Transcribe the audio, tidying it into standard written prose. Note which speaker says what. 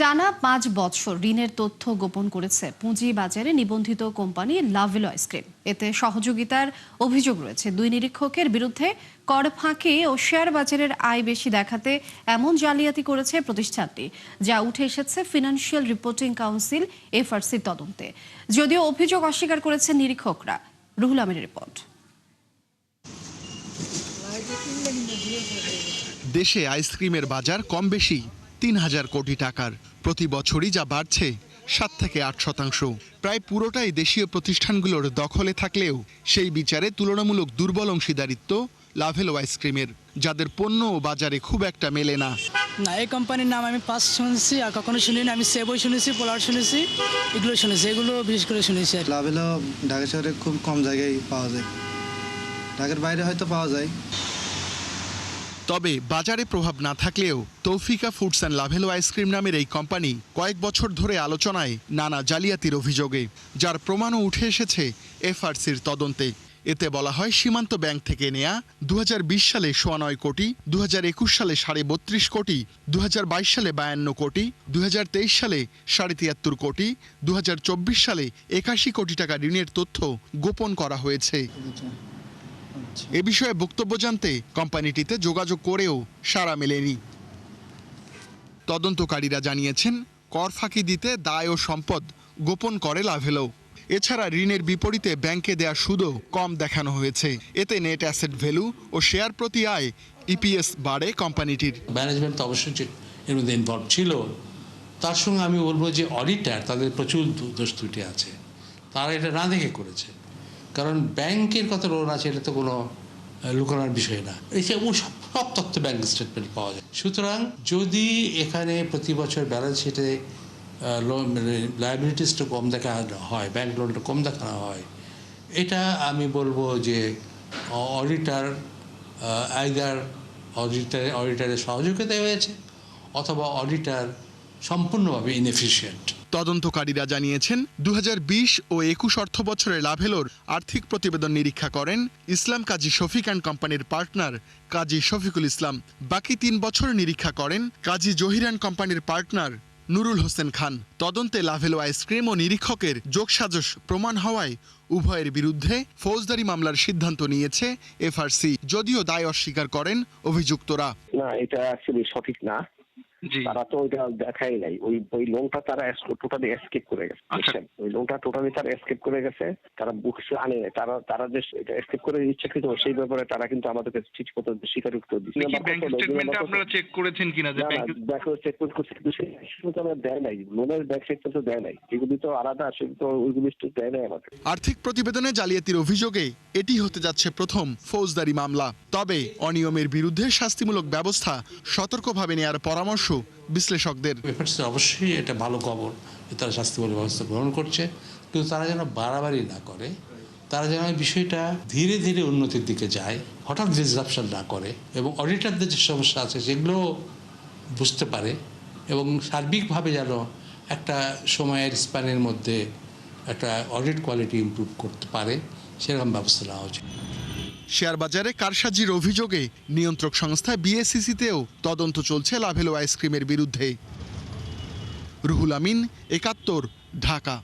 Speaker 1: টানা ৫ বছর ঋণের তথ্য গোপন করেছে পুঁজিবাজারে নিবন্ধিত কোম্পানি লাভেলো আইসক্রিম। এতে সহযোগিতার অভিযোগ রয়েছে। ২ নিরীক্ষকের বিরুদ্ধে কর ফাঁকি ও শেয়ার বাজারের আয় বেশি দেখাতে এমন জালিয়াতি করেছে প্রতিষ্ঠানটি, যা উঠে এসেছে ফিনান্সিয়াল রিপোর্টিং কাউন্সিল এফআরসির তদন্তে। যদিও অভিযোগ অস্বীকার করেছেন নিরীক্ষকরা। রুহুল আমিনের রিপোর্ট।
Speaker 2: দেশে আইসক্রিমের বাজার কম বেশি ৩,০০০ কোটি টাকার। প্রতি বছরই যা বাড়ছে ৭ থেকে ৮%। প্রায় পুরোটাই দেশীয় প্রতিষ্ঠানগুলোর দখলে থাকলেও সেই বিচারে তুলনামূলক দুর্বল অংশীদারিত্ব লাভেলো আইসক্রিমের, যাদের পণ্য ও বাজারে খুব একটা মেলে না।
Speaker 3: এই কোম্পানির নাম আমি পাস শুনেছি, আর কখনো শুনিনি। আমি সেবই শুনেছি, পোলার শুনেছি, এগুলো শুনেছি, এগুলো বিশেষ করে শুনেছি।
Speaker 4: লাভেলো ঢাকা শহরে খুব কম জায়গায় পাওয়া যায়, ঢাকার বাইরে হয়তো পাওয়া যায়।
Speaker 2: তবে বাজারে প্রভাব না থাকলেও Tofika foods and Lovello ice cream নামের এই কোম্পানি কয়েক বছর ধরে আলোচনায় নানা জালিয়াতির অভিযোগে, যার প্রমাণও উঠে এসেছে এফআরসির তদন্তে। এতে বলা হয়, সীমান্ত ব্যাংক থেকে নেয়া ২০২০ সালে ৯.৫ কোটি, ২০২১ সালে ৩২.৫ কোটি, ২০২২ সালে ৫২ কোটি, ২০২৩ সালে ৭৩.৫ কোটি, ২০২৪ সালে ৮১ কোটি টাকা ঋণের তথ্য গোপন করা হয়েছে। এ বিষয়ে বক্তব্য জানতে কোম্পানিটিতে যোগাযোগ করেও সাড়া মেলেনি। তদন্তকারীরা জানিয়েছেন, কর ফাঁকি দিতে দায় ও সম্পদ গোপন করে লাভেলো। এছাড়া ঋণের বিপরীতে ব্যাংকে দেয়া সুদও কম দেখানো হয়েছে। এতে নেট অ্যাসেট ভ্যালু ও শেয়ার প্রতি আয় ইপিএস বাড়ে কোম্পানিটির।
Speaker 5: ম্যানেজমেন্ট তো অবশ্যই এর মধ্যে ইনভলভ ছিল। তার সঙ্গে আমি বলবো যে অডিটার, তাদের প্রচুর দোষ ত্রুটি আছে, তারা এটা না দেখে করেছে। কারণ ব্যাংকের কত লোন আছে এটা তো কোনো লুকানোর বিষয় না। এই যে সব তথ্য ব্যাংক স্টেটমেন্ট পাওয়া যায়। সুতরাং যদি এখানে প্রতি বছর ব্যালেন্স শিটে লায়াবিলিটিসটা কম দেখানো হয়, ব্যাংক লোনটা কম দেখানো হয়, এটা আমি বলবো যে অডিটার আইদার অডিটারের সহযোগিতায় হয়েছে, অথবা অডিটার সম্পূর্ণভাবে ইনএফিশিয়েন্ট।
Speaker 2: তদন্তকারীরা জানিয়েছেন, ২০২০ ও ২১ অর্থ বছরে লাভেলোর আর্থিক প্রতিবেদন নিরীক্ষা করেন ইসলাম কাজী শফিক অ্যান্ড কোম্পানির পার্টনার কাজী শফিকুল ইসলাম। বাকি ৩ বছর নিরীক্ষা করেন কাজী জহির অ্যান্ড কোম্পানির পার্টনার নুরুল হোসেন খান। তদন্তে লাভেলো আইসক্রিম ও নিরীক্ষকের যোগসাজশ প্রমাণ হওয়ায় উভয়ের বিরুদ্ধে ফৌজদারি মামলার সিদ্ধান্ত নিয়েছে এফআরসি, যদিও দায় অস্বীকার করেন অভিযুক্তরা।
Speaker 6: না, এটা অ্যাকচুয়ালি সঠিক না। তারা তো ওইটা দেখাই নাই। ওই লোনটা তারা টোটালি এসকেপ করে গেছে। ওই লোনটা টোটালি তারা এসকেপ করে গেছে। তারা বুকস আনে, তারা যে এসকেপ করে ইচ্ছাকৃত সেই ব্যাপারে তারা কিন্তু আমাদেরকে ঠিক মতো স্বীকারোক্ত দিচ্ছে।
Speaker 2: আপনারা চেক করেছেন কিনা যে
Speaker 6: দেখো চেক করছে, কিন্তু সেটা আমরা দেয় নাই। লোনের ব্যাক সাইড তো দেয় নাই, এগুলি তো আলাদা, সেগুলো তো ওইগুলি দেয় নাই আমাদের।
Speaker 2: আর্থিক প্রতিবেদনে জালিয়াতির অভিযোগে এটি হতে যাচ্ছে প্রথম ফৌজদারি মামলা। তবে অনিয়মের বিরুদ্ধে শাস্তিমূলক ব্যবস্থা সতর্কভাবে নেওয়ার পরামর্শ বিশ্লেষকদের।
Speaker 5: অবশ্যই এটা ভালো খবর যে তারা শাস্তিমূলক ব্যবস্থা গ্রহণ করছে, কিন্তু তারা যেন বাড়াবাড়ি না করে, তারা যেন বিষয়টা ধীরে ধীরে উন্নতির দিকে যায়, হঠাৎ ডিসরাপশন না করে, এবং অডিটারদের যে সমস্যা আছে সেগুলো বুঝতে পারে, এবং সার্বিকভাবে যেন একটা সময়ের স্প্যানের মধ্যে একটা অডিট কোয়ালিটি ইমপ্রুভ করতে পারে, সেরকম ব্যবস্থা নেওয়া উচিত।
Speaker 2: শেয়ার বাজারে কারসাজির অভিযোগে নিয়ন্ত্রক সংস্থা বিএসইসিতেও তদন্ত চলছে লাভেলো আইসক্রিমের বিরুদ্ধে। রুহুল আমিন, ৭১, ঢাকা।